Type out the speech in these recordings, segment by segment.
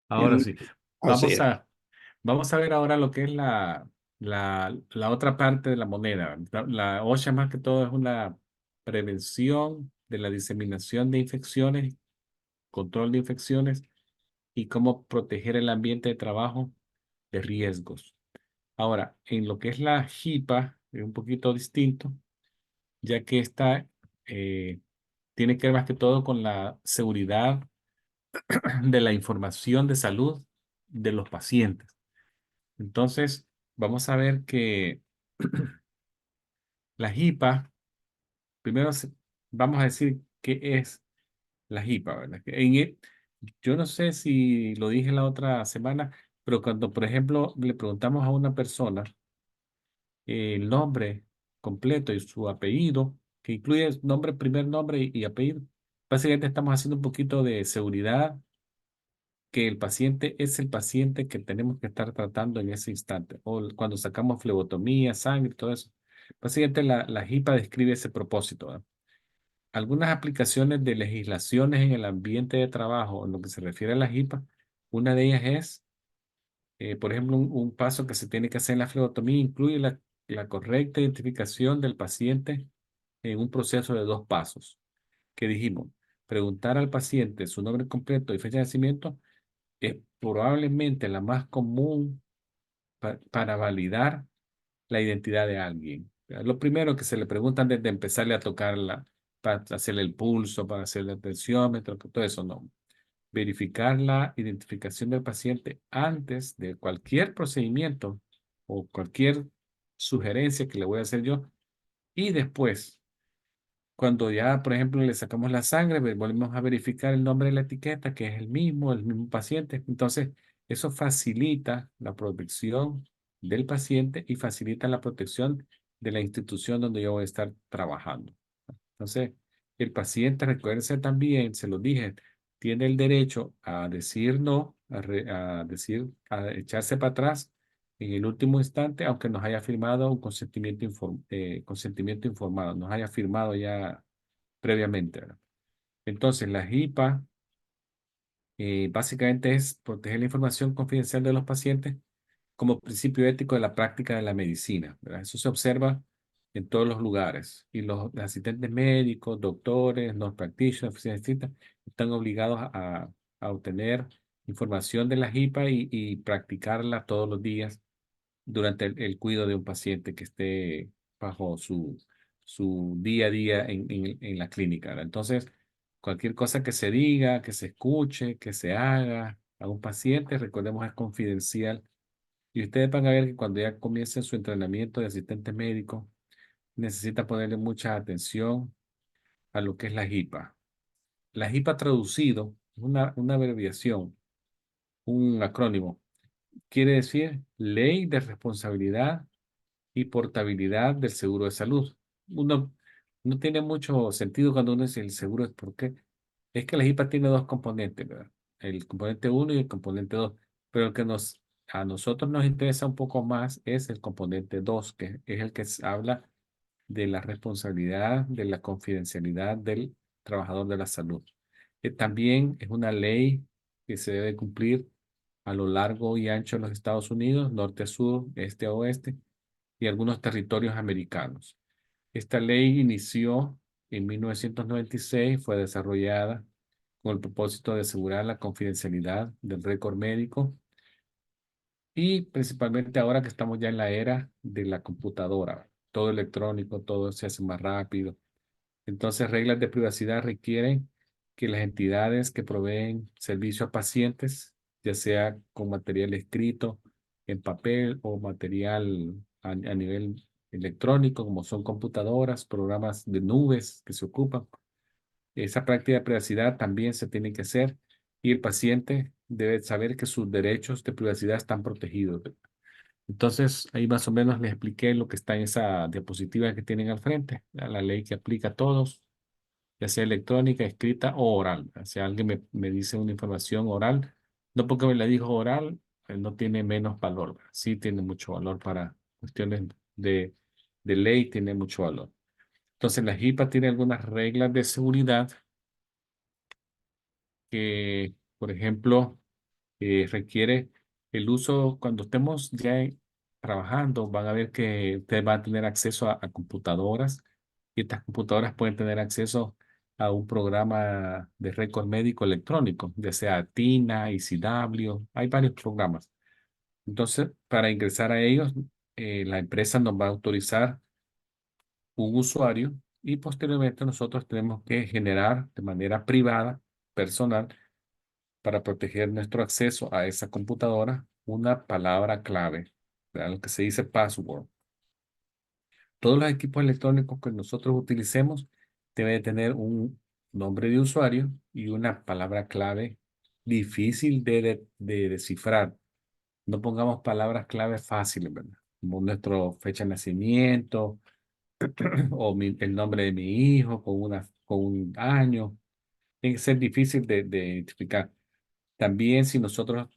Ahora En- sí. Así es. Vamos a ver ahora lo que es la otra parte de la moneda. La OSHA más que todo es una prevención de la diseminación de infecciones, control de infecciones y cómo proteger el ambiente de trabajo de riesgos. Ahora, en lo que es la HIPAA, es un poquito distinto, ya que esta eh, tiene que ver más que todo con la seguridad de la información de salud de los pacientes. Entonces, vamos a ver que la HIPAA, primero vamos a decir qué es la HIPAA, ¿verdad? Yo no sé si lo dije la otra semana, pero cuando, por ejemplo, le preguntamos a una persona el nombre completo y su apellido, que incluye nombre, primer nombre y apellido, básicamente estamos haciendo un poquito de seguridad que el paciente es el paciente que tenemos que estar tratando en ese instante, o cuando sacamos flebotomía, sangre, todo eso. Básicamente la HIPAA describe ese propósito, ¿verdad? Algunas aplicaciones de legislaciones en el ambiente de trabajo, en lo que se refiere a la HIPAA, una de ellas es, por ejemplo, un paso que se tiene que hacer en la flebotomía incluye la correcta identificación del paciente en un proceso de 2 pasos, que dijimos, preguntar al paciente su nombre completo y fecha de nacimiento es probablemente la más común para validar la identidad de alguien. Lo primero que se le preguntan desde empezarle a tocarla, para hacerle el pulso, para hacerle el tensiómetro, todo eso, no. Verificar la identificación del paciente antes de cualquier procedimiento o cualquier sugerencia que le voy a hacer yo y después. Cuando ya, por ejemplo, le sacamos la sangre, volvemos a verificar el nombre de la etiqueta, que es el mismo paciente. Entonces, eso facilita la protección del paciente y facilita la protección de la institución donde yo voy a estar trabajando. Entonces, el paciente, recuérdense también, se lo dije, tiene el derecho a decir no, a echarse para atrás en el último instante, aunque nos haya firmado un consentimiento informado, nos haya firmado ya previamente, ¿verdad? Entonces, la HIPAA básicamente es proteger la información confidencial de los pacientes como principio ético de la práctica de la medicina, ¿verdad? Eso se observa en todos los lugares y los asistentes médicos, doctores, nurse practitioners, oficinistas, están obligados a obtener información de la HIPAA y practicarla todos los días durante el cuidado de un paciente que esté bajo su día a día en la clínica, ¿verdad? Entonces, cualquier cosa que se diga, que se escuche, que se haga a un paciente, recordemos, es confidencial. Y ustedes van a ver que cuando ya comiencen su entrenamiento de asistente médico, necesita ponerle mucha atención a lo que es la HIPAA. La HIPAA traducido es una abreviación, un acrónimo. Quiere decir Ley de Responsabilidad y Portabilidad del Seguro de Salud. Uno no tiene mucho sentido cuando uno dice el seguro, ¿por qué? Es que la HIPAA tiene dos componentes, ¿verdad? El componente uno y el componente 2. Pero el que a nosotros nos interesa un poco más es el componente 2, que es el que habla de la responsabilidad, de la confidencialidad del trabajador de la salud. También es una ley que se debe cumplir a lo largo y ancho de los Estados Unidos, norte a sur, este a oeste, y algunos territorios americanos. Esta ley inició en 1996, fue desarrollada con el propósito de asegurar la confidencialidad del récord médico y principalmente ahora que estamos ya en la era de la computadora, todo electrónico, todo se hace más rápido. Entonces, reglas de privacidad requieren que las entidades que proveen servicio a pacientes, ya sea con material escrito, en papel o material a nivel electrónico, como son computadoras, programas de nubes que se ocupan. Esa práctica de privacidad también se tiene que hacer y el paciente debe saber que sus derechos de privacidad están protegidos. Entonces, ahí más o menos les expliqué lo que está en esa diapositiva que tienen al frente, la ley que aplica a todos, ya sea electrónica, escrita o oral. Si alguien me dice una información oral, no porque me la dijo oral, no tiene menos valor, ¿verdad? Sí tiene mucho valor para cuestiones de, de ley, tiene mucho valor. Entonces, la HIPAA tiene algunas reglas de seguridad que, por ejemplo, requiere el uso, cuando estemos ya trabajando, van a ver que ustedes van a tener acceso a computadoras y estas computadoras pueden tener acceso a un programa de récord médico electrónico, ya sea TINA, ECW, hay varios programas. Entonces, para ingresar a ellos, la empresa nos va a autorizar un usuario y posteriormente nosotros tenemos que generar de manera privada, personal, para proteger nuestro acceso a esa computadora, una palabra clave, ¿verdad? Lo que se dice password. Todos los equipos electrónicos que nosotros utilicemos deben tener un nombre de usuario y una palabra clave difícil de descifrar. No pongamos palabras clave fáciles, ¿verdad? Como nuestra fecha de nacimiento o el nombre de mi hijo con un año. Tiene que ser difícil de identificar. También si nosotros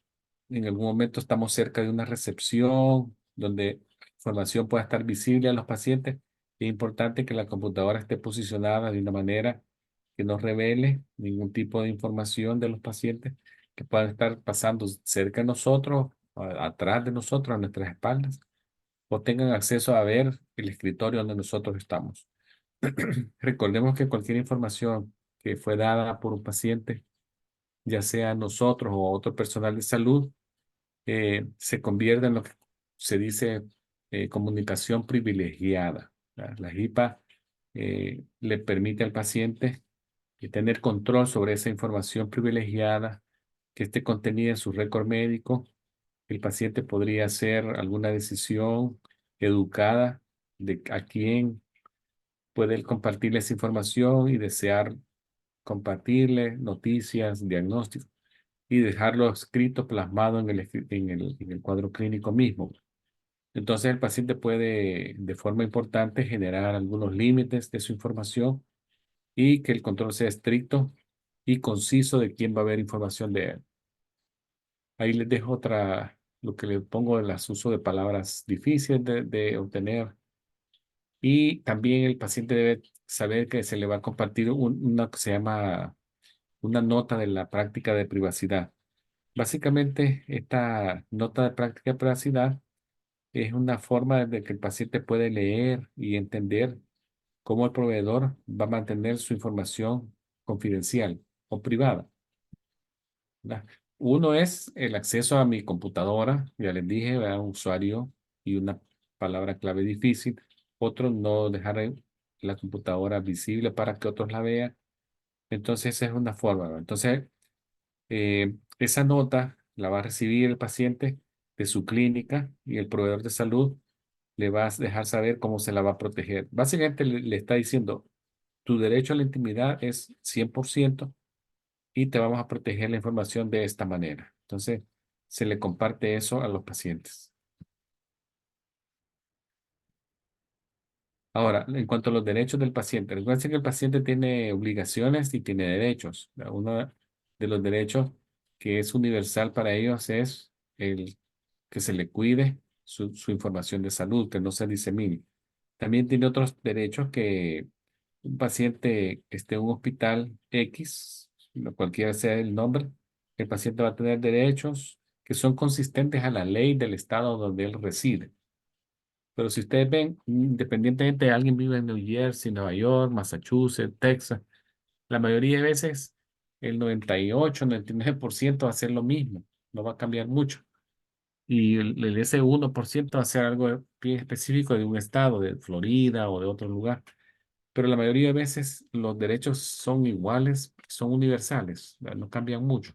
en algún momento estamos cerca de una recepción donde la información pueda estar visible a los pacientes, es importante que la computadora esté posicionada de una manera que no revele ningún tipo de información de los pacientes que puedan estar pasando cerca de nosotros, atrás de nosotros, a nuestras espaldas, o tengan acceso a ver el escritorio donde nosotros estamos. Recordemos que cualquier información que fue dada por un paciente, ya sea nosotros o otro personal de salud, se convierte en lo que se dice comunicación privilegiada. La HIPAA le permite al paciente tener control sobre esa información privilegiada que esté contenida en su récord médico. El paciente podría hacer alguna decisión educada de a quién puede él compartirle esa información y desear compartirle noticias, diagnósticos y dejarlo escrito, plasmado en el cuadro clínico mismo. Entonces el paciente puede de forma importante generar algunos límites de su información y que el control sea estricto y conciso de quién va a ver información de él. Ahí les dejo lo que le pongo en las uso de palabras difíciles de obtener. Y también el paciente debe saber que se le va a compartir una que se llama una nota de la práctica de privacidad. Básicamente, esta nota de práctica de privacidad es una forma de que el paciente puede leer y entender cómo el proveedor va a mantener su información confidencial o privada, ¿verdad? Uno es el acceso a mi computadora, ya les dije, ¿verdad? Un usuario y una palabra clave difícil. Otro, no dejar la computadora visible para que otros la vean. Entonces, esa es una forma, ¿verdad? Entonces, esa nota la va a recibir el paciente de su clínica y el proveedor de salud le va a dejar saber cómo se la va a proteger. Básicamente le está diciendo, tu derecho a la intimidad es 100% y te vamos a proteger la información de esta manera. Entonces, se le comparte eso a los pacientes. Ahora, en cuanto a los derechos del paciente, recuerden que el paciente tiene obligaciones y tiene derechos. Uno de los derechos que es universal para ellos es el que se le cuide su información de salud, que no se disemine. También tiene otros derechos que un paciente que esté en un hospital X, cualquiera sea el nombre, el paciente va a tener derechos que son consistentes a la ley del estado donde él reside. Pero si ustedes ven, independientemente de alguien vive en New Jersey, Nueva York, Massachusetts, Texas, la mayoría de veces el 98, 99% va a ser lo mismo, no va a cambiar mucho. Y ese 1% va a ser algo bien específico de un estado, de Florida o de otro lugar. Pero la mayoría de veces los derechos son iguales, son universales, ¿verdad? No cambian mucho.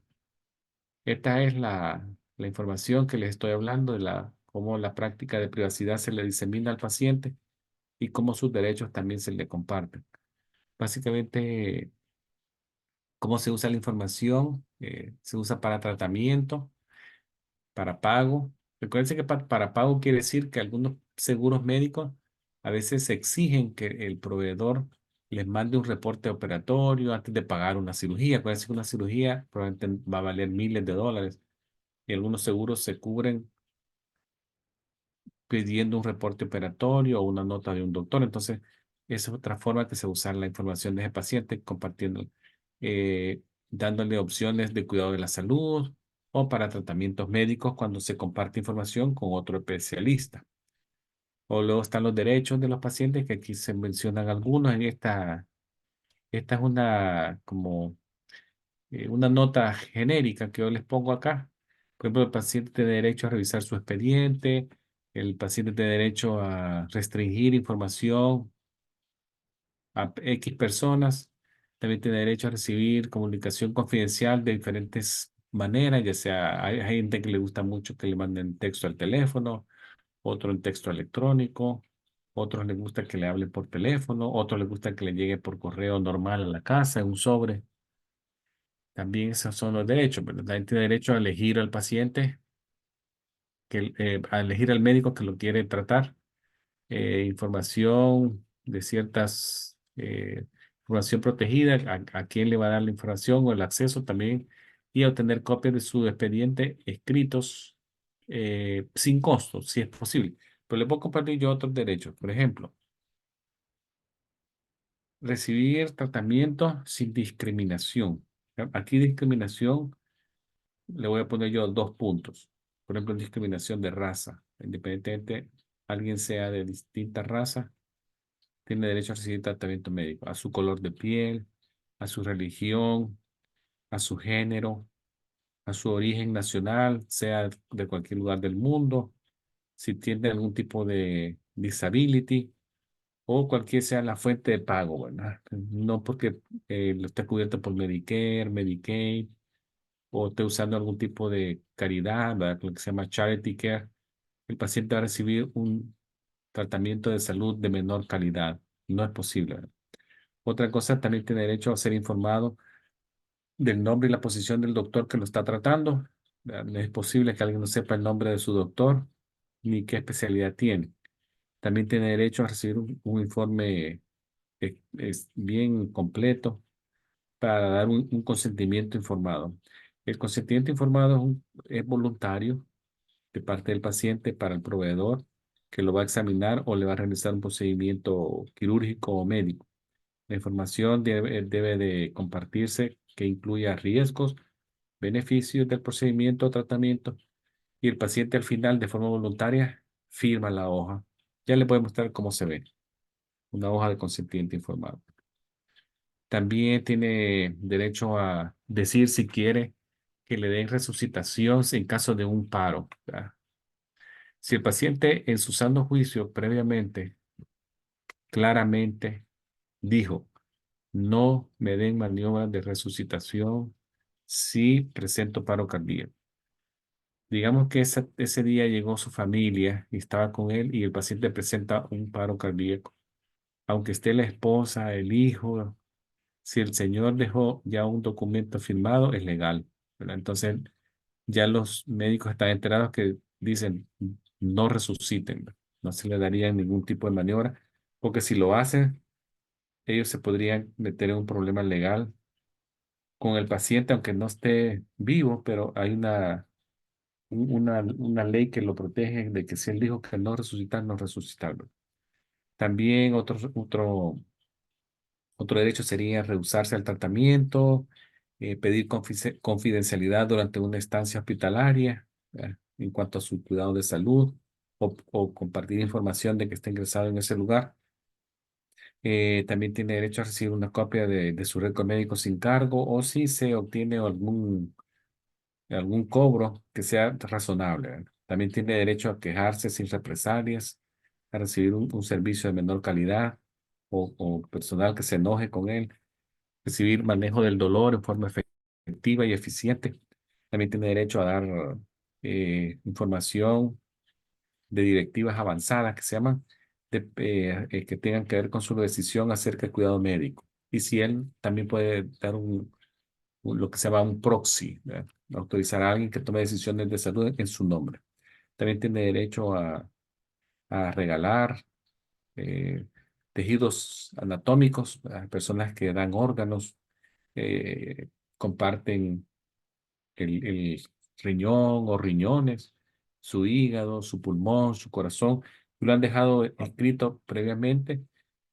Esta es la información que les estoy hablando de cómo la práctica de privacidad se le disemina al paciente y cómo sus derechos también se le comparten. Básicamente, cómo se usa la información, se usa para tratamiento, para pago. Recuerden que para pago quiere decir que algunos seguros médicos a veces exigen que el proveedor les mande un reporte operatorio antes de pagar una cirugía. Acuérdense que una cirugía probablemente va a valer miles de dólares y algunos seguros se cubren pidiendo un reporte operatorio o una nota de un doctor. Entonces, esa es otra forma que se usa la información de ese paciente, compartiendo, dándole opciones de cuidado de la salud. o para tratamientos médicos cuando se comparte información con otro especialista. O luego están los derechos de los pacientes, que aquí se mencionan algunos. Esta es una, como, una nota genérica que yo les pongo acá. Por ejemplo, el paciente tiene derecho a revisar su expediente, el paciente tiene derecho a restringir información a X personas, también tiene derecho a recibir comunicación confidencial de diferentes maneras, ya sea hay gente que le gusta mucho que le manden texto al teléfono, otro en texto electrónico, otros les gusta que le hablen por teléfono, otros les gusta que le llegue por correo normal a la casa, en un sobre. También esos son los derechos, ¿verdad? También tiene derecho a elegir al paciente, a elegir al médico que lo quiere tratar, información de ciertas, información protegida, a quién le va a dar la información o el acceso también, y a obtener copias de su expediente escritos, sin costo, si es posible. Pero le puedo compartir yo otros derechos. Por ejemplo, recibir tratamiento sin discriminación. Aquí discriminación le voy a poner yo 2 puntos. Por ejemplo, discriminación de raza. Independientemente alguien sea de distinta raza, tiene derecho a recibir tratamiento médico, a su color de piel, a su religión, a su género, a su origen nacional, sea de cualquier lugar del mundo, si tiene algún tipo de disability o cualquier sea la fuente de pago, ¿verdad? No porque lo esté cubierto por Medicare, Medicaid, o esté usando algún tipo de caridad, ¿verdad? Lo que se llama charity care, el paciente va a recibir un tratamiento de salud de menor calidad. No es posible, ¿verdad? Otra cosa, también tiene derecho a ser informado del nombre y la posición del doctor que lo está tratando. No es posible que alguien no sepa el nombre de su doctor ni qué especialidad tiene. También tiene derecho a recibir un informe, es bien completo, para dar un consentimiento informado. El consentimiento informado es voluntario de parte del paciente para el proveedor que lo va a examinar o le va a realizar un procedimiento quirúrgico o médico. La información debe de compartirse, que incluya riesgos, beneficios del procedimiento o tratamiento, y el paciente al final, de forma voluntaria, firma la hoja. Ya le voy a mostrar cómo se ve una hoja de consentimiento informado. También tiene derecho a decir si quiere que le den resucitación en caso de un paro, ¿verdad? Si el paciente en su sano juicio previamente claramente dijo: no me den maniobra de resucitación si presento paro cardíaco. Digamos que ese día llegó su familia y estaba con él y el paciente presenta un paro cardíaco. Aunque esté la esposa, el hijo, si el señor dejó ya un documento firmado, es legal, ¿verdad? Entonces ya los médicos están enterados que dicen no resuciten, ¿verdad? No se le daría ningún tipo de maniobra, porque si lo hacen, ellos se podrían meter en un problema legal con el paciente, aunque no esté vivo, pero hay una ley que lo protege de que si él dijo que no resucitar, no resucitarlo. También otro derecho sería rehusarse al tratamiento, pedir confidencialidad durante una estancia hospitalaria, en cuanto a su cuidado de salud, o compartir información de que está ingresado en ese lugar. También tiene derecho a recibir una copia de su récord médico sin cargo, o si se obtiene algún cobro que sea razonable, ¿verdad? También tiene derecho a quejarse sin represalias, a recibir un servicio de menor calidad, o personal que se enoje con él, recibir manejo del dolor en forma efectiva y eficiente. También tiene derecho a dar información de directivas avanzadas que se llaman, que tengan que ver con su decisión acerca del cuidado médico. Y si él también puede dar lo que se llama un proxy, ¿verdad? Autorizar a alguien que tome decisiones de salud en su nombre. También tiene derecho a regalar eh, tejidos anatómicos a personas que dan órganos, eh, comparten el riñón o riñones, su hígado, su pulmón, su corazón, y lo han dejado escrito previamente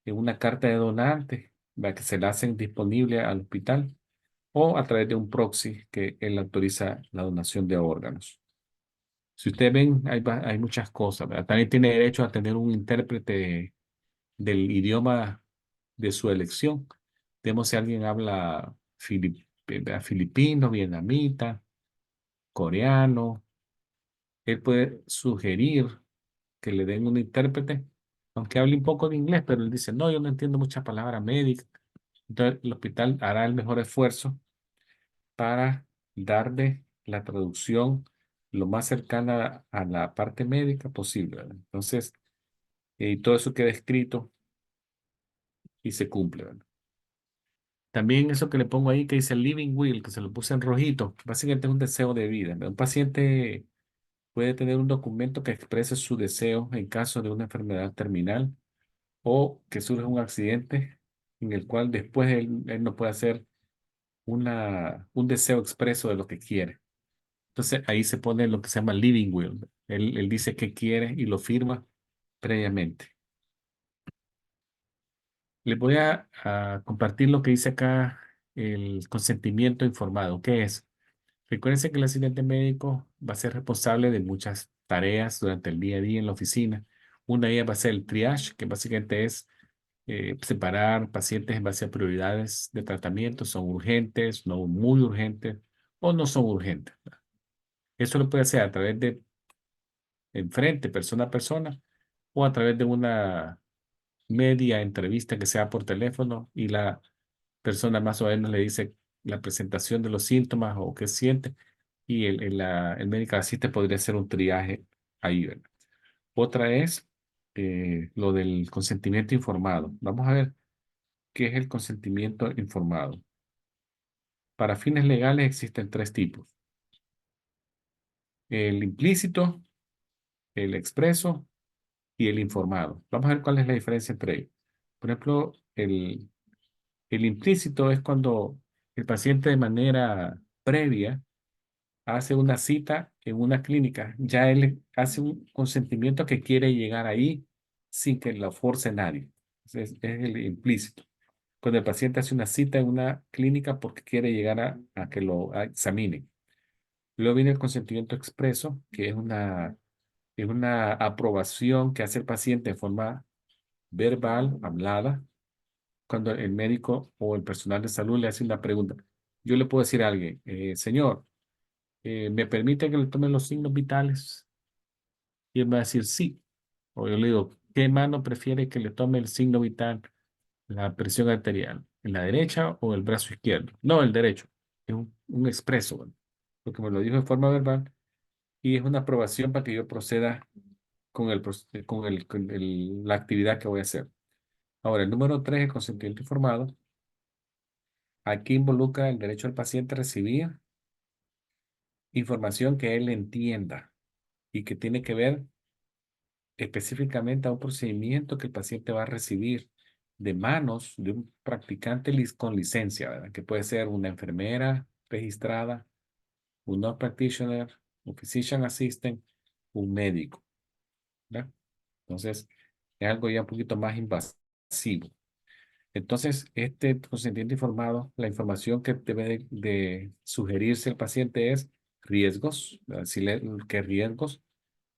en una carta de donante, la que se la hacen disponible al hospital. o a través de un proxy que él autoriza la donación de órganos. Si ustedes ven, hay muchas cosas, ¿verdad? También tiene derecho a tener un intérprete del idioma de su elección. Vemos si alguien habla filipino, vietnamita, coreano. Él puede sugerir que le den un intérprete, aunque hable un poco de inglés, pero él dice, no, yo no entiendo muchas palabras médicas. Entonces, el hospital hará el mejor esfuerzo para darle la traducción lo más cercana a la parte médica posible, ¿verdad? Entonces, todo eso queda escrito y se cumple, ¿verdad? También eso que le pongo ahí que dice Living Will, que se lo puse en rojito, básicamente es un deseo de vida, ¿verdad? Un paciente puede tener un documento que exprese su deseo en caso de una enfermedad terminal o que surja un accidente en el cual después él no puede hacer un deseo expreso de lo que quiere. Entonces ahí se pone lo que se llama living will. Él dice qué quiere y lo firma previamente. Les voy a compartir lo que dice acá el consentimiento informado. ¿Qué es? Recuérdense que el asistente médico va a ser responsable de muchas tareas durante el día a día en la oficina. Una de ellas va a ser el triage, que básicamente es separar pacientes en base a prioridades de tratamiento. Son urgentes, no muy urgentes o no son urgentes. Eso lo puede hacer a través de enfrente, persona a persona, o a través de una media entrevista que sea por teléfono y la persona más o menos le dice la presentación de los síntomas o qué siente y el médico asistente podría hacer un triaje ahí, ¿verdad? Otra es lo del consentimiento informado. Vamos a ver qué es el consentimiento informado. Para fines legales existen tres tipos: el implícito, el expreso y el informado. Vamos a ver cuál es la diferencia entre ellos. Por ejemplo, el implícito es cuando el paciente de manera previa hace una cita en una clínica. Ya él hace un consentimiento que quiere llegar ahí sin que lo force nadie. Es el implícito. Cuando el paciente hace una cita en una clínica porque quiere llegar a que lo examinen. Luego viene el consentimiento expreso, que es una aprobación que hace el paciente de forma verbal, hablada, cuando el médico o el personal de salud le hace una pregunta. Yo le puedo decir a alguien, señor, ¿me permite que le tome los signos vitales? Y él va a decir sí. O yo le digo, ¿qué mano prefiere que le tome el signo vital, la presión arterial? ¿En la derecha o el brazo izquierdo? No, el derecho. Es un expreso, ¿verdad? Porque me lo dijo de forma verbal y es una aprobación para que yo proceda con la actividad que voy a hacer. Ahora, el número tres, el consentimiento informado. Aquí involucra el derecho del paciente a recibir información que él entienda y que tiene que ver específicamente a un procedimiento que el paciente va a recibir de manos de un practicante con licencia, ¿verdad? Que puede ser una enfermera registrada, un nurse practitioner, un physician assistant, un médico, ¿verdad? Entonces, es algo ya un poquito más invasivo. Entonces, este consentimiento informado, la información que debe de sugerirse al paciente es riesgos, decirle qué riesgos,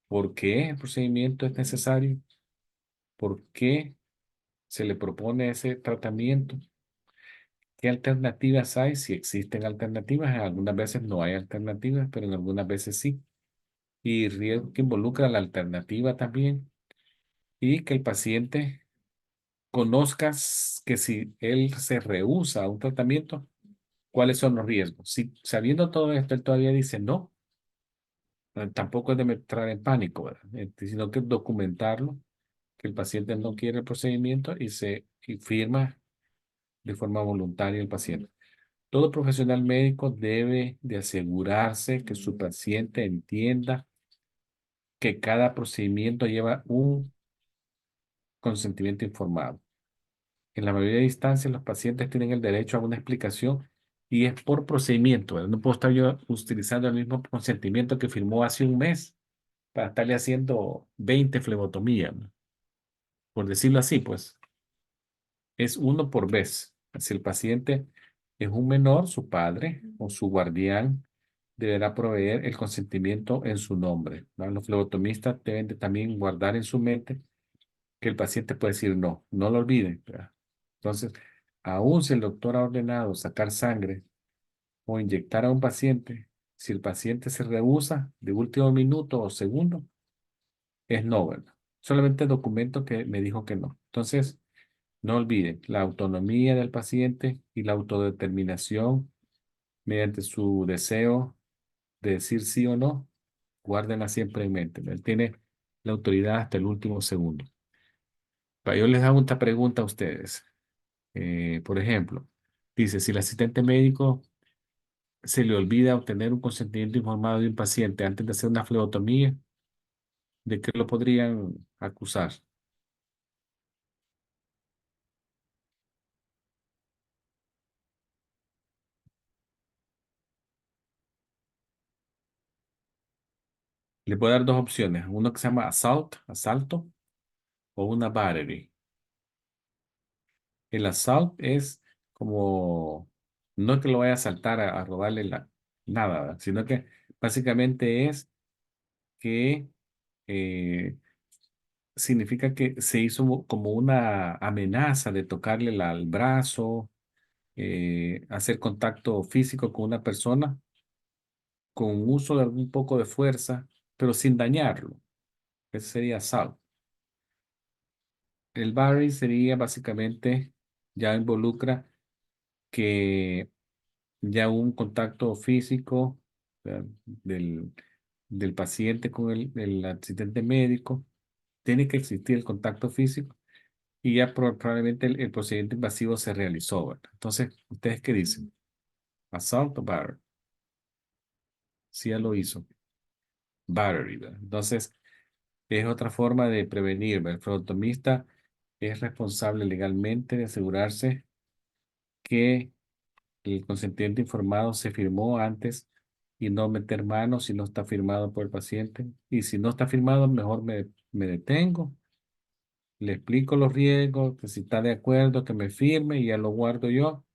por qué el procedimiento es necesario, por qué se le propone ese tratamiento, qué alternativas hay, si existen alternativas, en algunas veces no hay alternativas, pero en algunas veces sí, y riesgo que involucra la alternativa también, y que el paciente conozca que si él se rehúsa a un tratamiento, cuáles son los riesgos. Si sabiendo todo esto, él todavía dice no, tampoco es de entrar en pánico, ¿verdad? Sino que documentarlo, que el paciente no quiere el procedimiento y firma de forma voluntaria el paciente. Todo profesional médico debe de asegurarse que su paciente entienda que cada procedimiento lleva un consentimiento informado. En la mayoría de instancias, los pacientes tienen el derecho a una explicación y es por procedimiento, ¿verdad? No puedo estar yo utilizando el mismo consentimiento que firmó hace un mes para estarle haciendo 20 flebotomías, ¿no? Por decirlo así, pues es uno por vez. Si el paciente Es un menor, su padre o su guardián deberá proveer el consentimiento en su nombre, ¿no? Los flebotomistas deben de también guardar en su mente que el paciente puede decir no, no lo olviden, ¿verdad? Entonces, aun si el doctor ha ordenado sacar sangre o inyectar a un paciente, si el paciente se rehúsa de último minuto o segundo, es no, ¿verdad? Solamente el documento que me dijo que no. Entonces, no olviden la autonomía del paciente y la autodeterminación mediante su deseo de decir sí o no, guárdenla siempre en mente. Él tiene la autoridad hasta el último segundo. Pero yo les hago una pregunta a ustedes. Por ejemplo, dice, si el asistente médico se le olvida obtener un consentimiento informado de un paciente antes de hacer una flebotomía, ¿de qué lo podrían acusar? Le puedo dar dos opciones, uno que se llama asalto, o una battery. El assault es como, no que lo vaya a asaltar a robarle nada, ¿verdad? Sino que básicamente es que eh, significa que se hizo como una amenaza de tocarle el brazo, hacer contacto físico con una persona con uso de algún poco de fuerza, pero sin dañarlo. Ese sería assault. El battery sería básicamente, ya involucra que ya hubo un contacto físico, ¿verdad? del paciente con el asistente médico. Tiene que existir el contacto físico y ya probablemente el procedimiento invasivo se realizó, ¿verdad? Entonces, ¿ustedes qué dicen? Assault o battery. Sí, ya lo hizo. Battery, ¿verdad? Entonces, es otra forma de prevenir, ¿verdad? El froentomista es responsable legalmente de asegurarse que el consentimiento informado se firmó antes y no meter manos si no está firmado por el paciente. Y si no está firmado, mejor me detengo, le explico los riesgos, que si está de acuerdo, que me firme y ya lo guardo yo.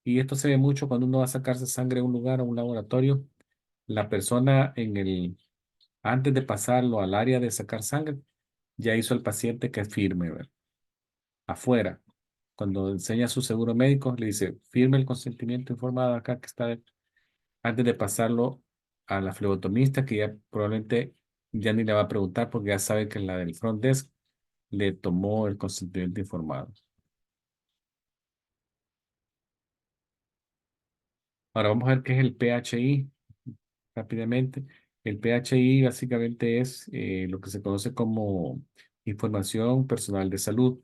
Y esto se ve mucho cuando uno va a sacarse sangre a un lugar, a un laboratorio. La persona antes de pasarlo al área de sacar sangre, ya hizo el paciente que firme, ¿verdad? Afuera. Cuando enseña su seguro médico, le dice, firme el consentimiento informado acá que está antes de pasarlo a la flebotomista, que ya probablemente ya ni le va a preguntar porque ya sabe que la del front desk le tomó el consentimiento informado. Ahora vamos a ver qué es el PHI rápidamente. El PHI básicamente es lo que se conoce como información personal de salud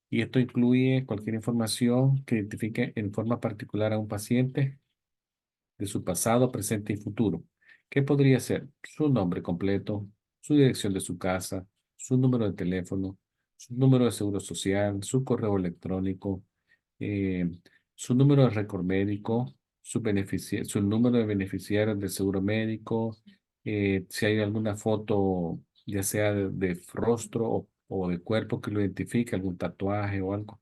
y esto incluye cualquier información que identifique en forma particular a un paciente de su pasado, presente y futuro. ¿Qué podría ser? Su nombre completo, su dirección de su casa, su número de teléfono, su número de seguro social, su correo electrónico, eh, su número de récord médico, su número de beneficiarios del seguro médico, si hay alguna foto, ya sea de rostro o de cuerpo que lo identifique, algún tatuaje o algo,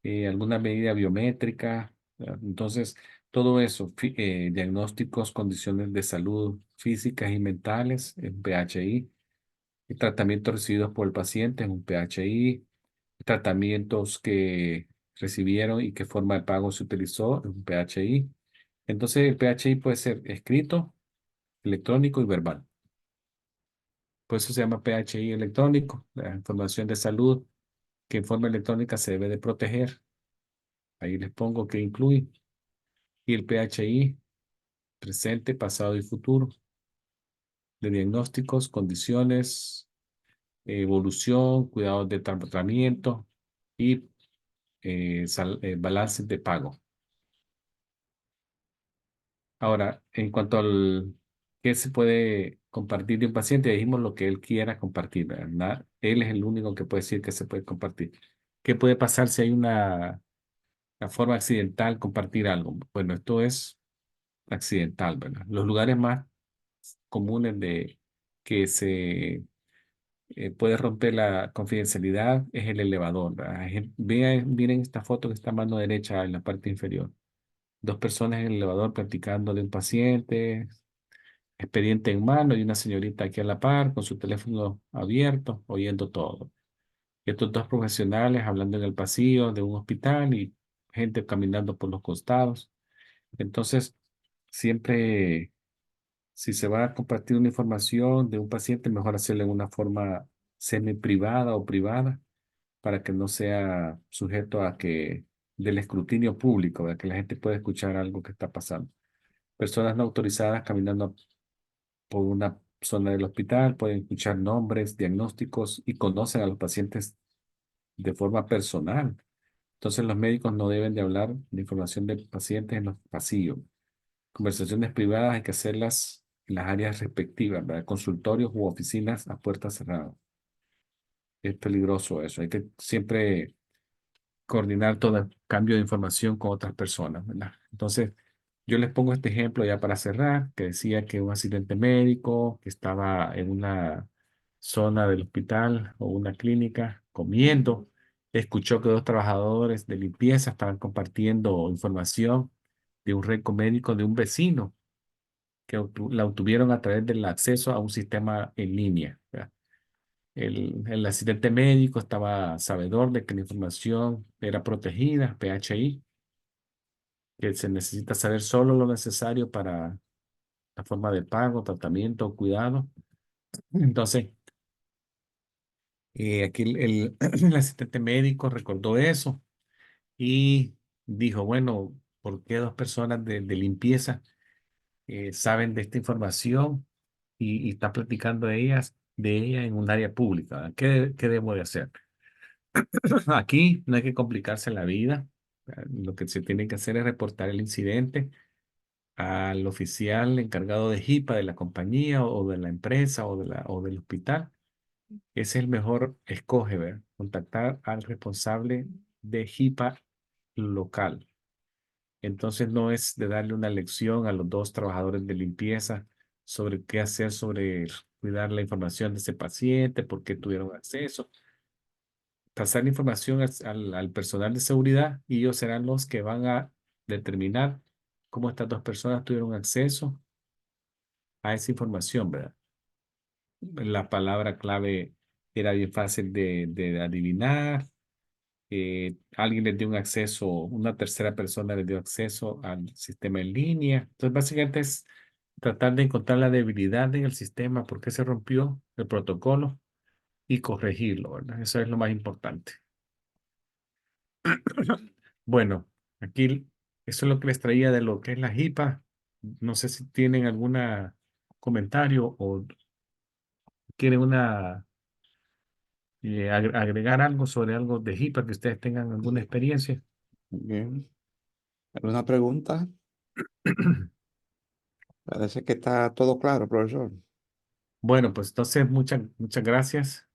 alguna medida biométrica. ¿Verdad? Entonces, todo eso, diagnósticos, condiciones de salud físicas y mentales, en PHI, y tratamientos recibidos por el paciente en un PHI, tratamientos que recibieron y qué forma de pago se utilizó en un PHI. Entonces, el PHI puede ser escrito, electrónico y verbal. Por eso se llama PHI electrónico, la información de salud que en forma electrónica se debe de proteger. Ahí les pongo que incluye. Y el PHI, presente, pasado y futuro, de diagnósticos, condiciones, evolución, cuidados de tratamiento y balances de pago. Ahora, en cuanto al qué se puede compartir de un paciente, dijimos lo que él quiera compartir, ¿verdad? Él es el único que puede decir que se puede compartir. ¿Qué puede pasar si hay una forma accidental compartir algo? Bueno, esto es accidental, ¿verdad? Los lugares más comunes de que se puede romper la confidencialidad es el elevador, ¿verdad? Miren esta foto que está a mano derecha en la parte inferior. Dos personas en el elevador platicando de un paciente, expediente en mano y una señorita aquí a la par con su teléfono abierto, oyendo todo. Y estos dos profesionales hablando en el pasillo de un hospital y gente caminando por los costados. Entonces, siempre, si se va a compartir una información de un paciente, mejor hacerlo en una forma semi privada o privada para que no sea sujeto a que del escrutinio público, de que la gente pueda escuchar algo que está pasando. Personas no autorizadas caminando por una zona del hospital pueden escuchar nombres, diagnósticos y conocen a los pacientes de forma personal. Entonces los médicos no deben de hablar de información de pacientes en los pasillos. Conversaciones privadas hay que hacerlas en las áreas respectivas, ¿verdad? Consultorios u oficinas a puertas cerradas. Es peligroso eso. Hay que siempre coordinar todo cambio de información con otras personas, ¿verdad? Entonces, yo les pongo este ejemplo ya para cerrar, que decía que un accidente médico que estaba en una zona del hospital o una clínica comiendo, escuchó que dos trabajadores de limpieza estaban compartiendo información de un récord médico de un vecino que la obtuvieron a través del acceso a un sistema en línea, ¿verdad? El asistente médico estaba sabedor de que la información era protegida, PHI, que se necesita saber solo lo necesario para la forma de pago, tratamiento o cuidado. Entonces, aquí el asistente médico recordó eso y dijo, bueno, ¿por qué dos personas de limpieza saben de esta información y está platicando de ella en un área pública? ¿Qué debo de hacer? Aquí no hay que complicarse la vida. Lo que se tiene que hacer es reportar el incidente al oficial encargado de HIPAA de la compañía o de la empresa o del hospital. Ese es el mejor escoge, ¿ver? Contactar al responsable de HIPAA local. Entonces no es de darle una lección a los dos trabajadores de limpieza sobre qué hacer sobre cuidar la información de ese paciente, por qué tuvieron acceso. Pasar la información al personal de seguridad y ellos serán los que van a determinar cómo estas dos personas tuvieron acceso a esa información, ¿verdad? La palabra clave era bien fácil de adivinar. Alguien les dio un acceso, una tercera persona les dio acceso al sistema en línea. Entonces, básicamente es tratar de encontrar la debilidad en el sistema, por qué se rompió el protocolo y corregirlo, ¿verdad? Eso es lo más importante. Bueno, aquí eso es lo que les traía de lo que es la JIPA. No sé si tienen algún comentario o quieren agregar algo sobre algo de JIPA que ustedes tengan alguna experiencia. Bien. ¿Alguna pregunta? Parece que está todo claro, profesor. Bueno, pues entonces muchas gracias.